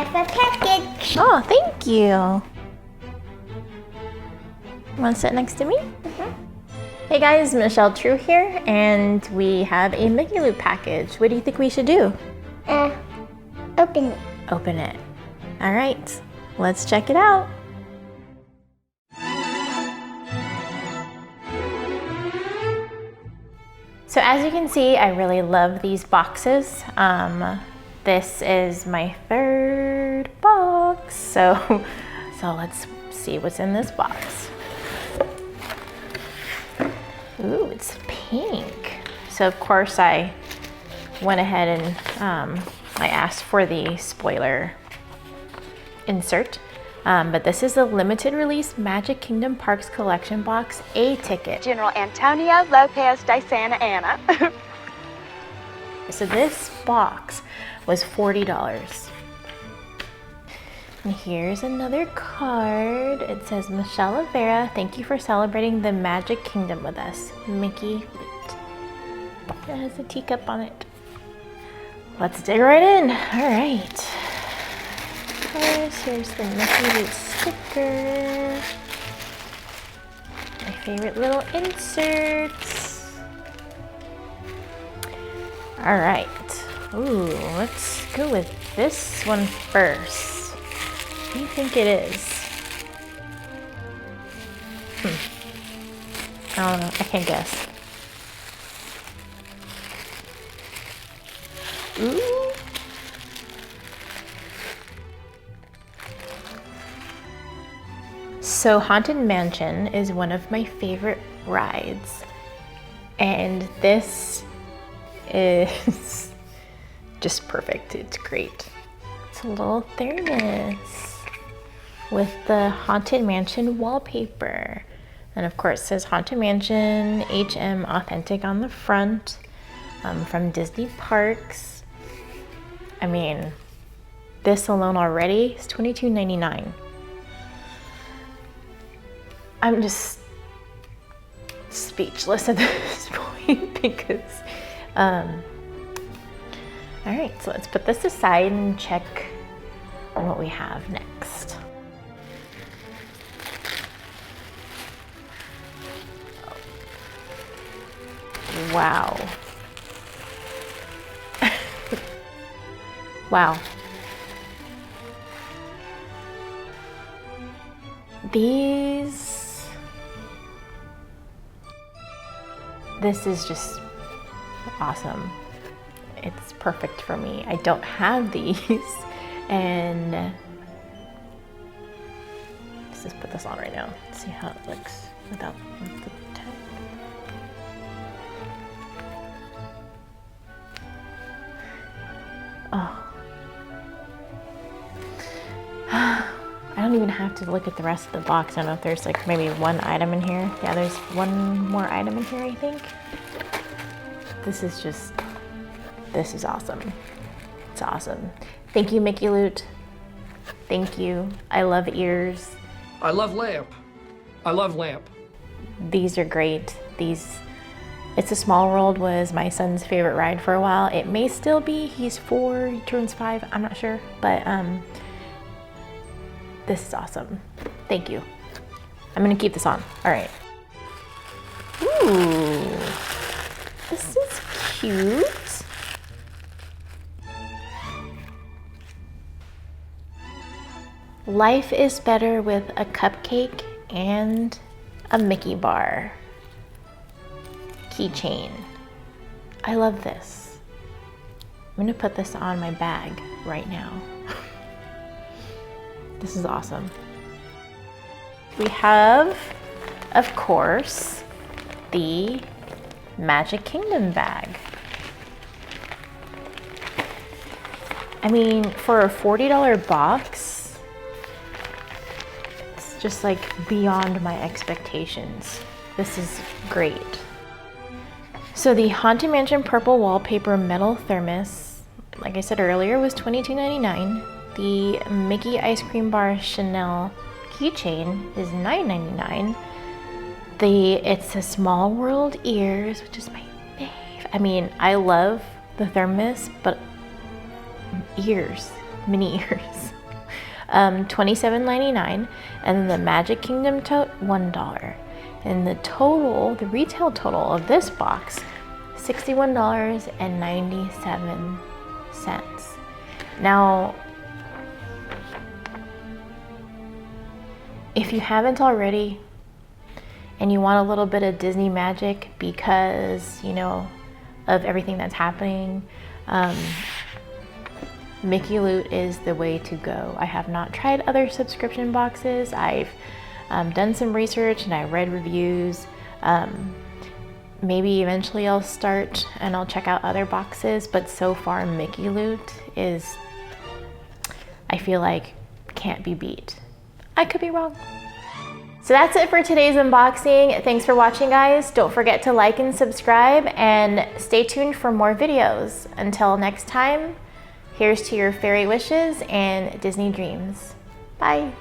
have a package. Oh, thank you. Want to sit next to me? Hey guys, Michelle True here, and we have a Mickey Loop package. What do you think we should do? Open it. Open it. All right, let's check it out. So as you can see, I really love these boxes. This is my third box. So let's see what's in this box. Ooh, it's pink. So of course I went ahead and I asked for the spoiler insert. But this is a limited release Magic Kingdom Parks Collection Box A ticket. General Antonio Lopez de Santa Anna. So this box was $40. And here's another card. It says, Michelle Rivera, thank you for celebrating the Magic Kingdom with us. Mickey Loot. It has a teacup on it. Let's dig right in. All right. Here's the Mickey Loot sticker. My favorite little inserts. All right. Ooh, let's go with this one first. What do you think it is? I don't know. I can't guess. Ooh. So Haunted Mansion is one of my favorite rides, and this is just perfect. It's great. It's a little thermos with the Haunted Mansion wallpaper, and of course it says Haunted Mansion HM Authentic on the front, from Disney Parks. I mean, this alone already is $22.99. I'm just speechless at this point because, all right, so let's put this aside and check on what we have next. Wow. Wow. This is just awesome. It's perfect for me. I don't have these, and let's just put this on right now. See how it looks without the tag. Oh. I don't even have to look at the rest of the box. I don't know if there's like maybe one item in here. Yeah, there's one more item in here, I think. This is awesome. It's awesome. Thank you, Mickey Loot. Thank you. I love ears. I love lamp. I love lamp. These are great. It's a Small World was my son's favorite ride for a while. It may still be. He's 4, he turns 5. I'm not sure, but this is awesome. Thank you. I'm gonna keep this on. All right. Ooh, this is cute. Life is better with a cupcake and a Mickey bar. Keychain. I love this. I'm gonna put this on my bag right now. This is awesome. We have, of course, the Magic Kingdom bag. I mean, for a $40 box, it's just like beyond my expectations. This is great. So the Haunted Mansion purple wallpaper metal thermos, like I said earlier, was $22.99. The Mickey Ice Cream Bar Chanel keychain is $9.99. It's a Small World ears, which is my fave. I mean, I love the thermos, but ears, mini ears. $27.99, and then the Magic Kingdom tote, $1. And the retail total of this box, $61.97. Now, if you haven't already, and you want a little bit of Disney magic because, you know, of everything that's happening, Mickey Loot is the way to go. I have not tried other subscription boxes. I've done some research and I read reviews. Maybe eventually I'll start and I'll check out other boxes, but so far Mickey Loot is, I feel like, can't be beat. I could be wrong. So that's it for today's unboxing. Thanks for watching, guys. Don't forget to like and subscribe and stay tuned for more videos. Until next time, here's to your fairy wishes and Disney dreams. Bye.